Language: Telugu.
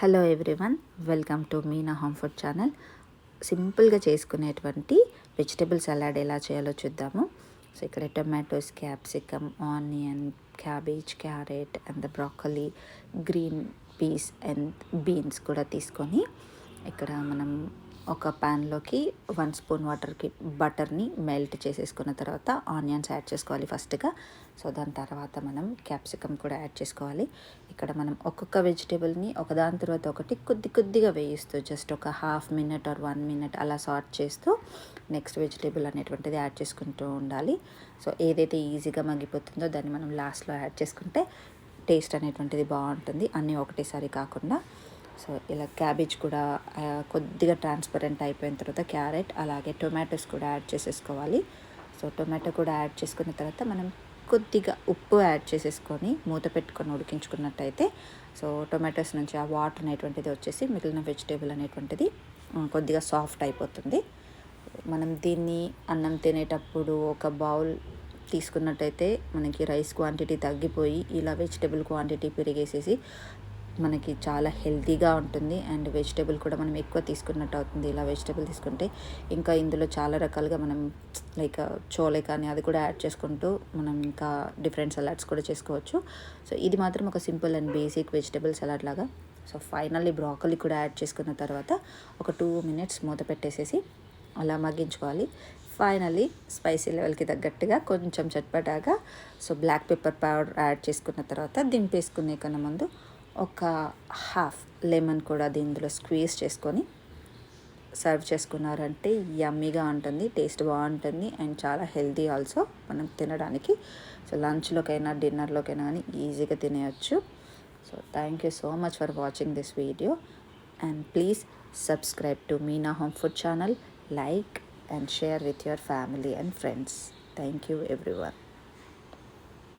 Hello everyone, welcome to Meena home food channel. సింపుల్గా చేసుకునేటువంటి వెజిటబుల్ సలాడ్ ఎలా చేయాలో చూద్దాము. సో ఇక్కడ tomatoes, capsicum, onion, cabbage, carrot and broccoli, green peas and beans కూడా తీసుకొని ఇక్కడ మనం ఒక ప్యాన్లోకి 1 స్పూన్ బటర్ని మెల్ట్ చేసేసుకున్న తర్వాత ఆనియన్స్ యాడ్ చేసుకోవాలి ఫస్ట్గా. సో దాని తర్వాత మనం క్యాప్సికమ్ కూడా యాడ్ చేసుకోవాలి. ఇక్కడ మనం ఒక్కొక్క వెజిటేబుల్ని ఒకదాని తర్వాత ఒకటి కొద్దిగా వేయిస్తూ జస్ట్ ఒక హాఫ్ మినిట్ ఆర్ 1 మినిట్ అలా సార్ట్ చేస్తూ నెక్స్ట్ వెజిటేబుల్ అనేటువంటిది యాడ్ చేసుకుంటూ ఉండాలి. సో ఏదైతే ఈజీగా మగ్గిపోతుందో దాన్ని మనం లాస్ట్లో యాడ్ చేసుకుంటే టేస్ట్ అనేటువంటిది బాగుంటుంది, అన్నీ ఒకటేసారి కాకుండా. సో ఇలా క్యాబేజ్ కూడా కొద్దిగా ట్రాన్స్పరెంట్ అయిపోయిన తర్వాత క్యారెట్ అలాగే టొమాటోస్ కూడా యాడ్ చేసేసుకోవాలి. సో టొమాటో కూడా యాడ్ చేసుకున్న తర్వాత మనం కొద్దిగా ఉప్పు యాడ్ చేసేసుకొని మూత పెట్టుకొని ఉడికించుకున్నట్టయితే సో టొమాటోస్ నుంచి ఆ వాటర్ అనేటువంటిది వచ్చేసి మిగిలిన వెజిటేబుల్ అనేటువంటిది కొద్దిగా సాఫ్ట్ అయిపోతుంది. మనం దీన్ని అన్నం తినేటప్పుడు ఒక బౌల్ తీసుకున్నట్టయితే మనకి రైస్ క్వాంటిటీ తగ్గిపోయి ఇలా వెజిటేబుల్ క్వాంటిటీ పెరిగేసేసి మనకి చాలా హెల్తీగా ఉంటుంది అండ్ వెజిటేబుల్ కూడా మనం ఎక్కువ తీసుకున్నట్టు అవుతుంది. ఇలా వెజిటేబుల్ తీసుకుంటే ఇంకా ఇందులో చాలా రకాలుగా మనం లైక్ చోలే కానీ అది కూడా యాడ్ చేసుకుంటూ మనం ఇంకా డిఫరెంట్ సలాడ్స్ కూడా చేసుకోవచ్చు. సో ఇది మాత్రం ఒక simple and basic vegetable salad లాగా. సో ఫైనల్లీ బ్రాకలీ కూడా యాడ్ చేసుకున్న తర్వాత ఒక 2 మినిట్స్ మూత పెట్టేసేసి అలా మగ్గించుకోవాలి. ఫైనల్లీ స్పైసీ లెవెల్కి తగ్గట్టుగా కొంచెం చట్పటాగా so black pepper powder add చేసుకున్న తర్వాత దింపేసుకునే కన్నా ముందు ఒక హాఫ్ లెమన్ కూడా దీనిలో స్క్వీజ్ చేసుకొని సర్వ్ చేసుకున్నారంటే యమ్మీగా ఉంటుంది, టేస్ట్ బాగుంటుంది అండ్ చాలా హెల్తీ ఆల్సో మనం తినడానికి. సో లంచ్లోకైనా డిన్నర్లోకైనా కానీ ఈజీగా తినేయచ్చు. So thank you so much for watching this video and please subscribe to Meena home food channel, like and share with your family and friends. Thank you everyone.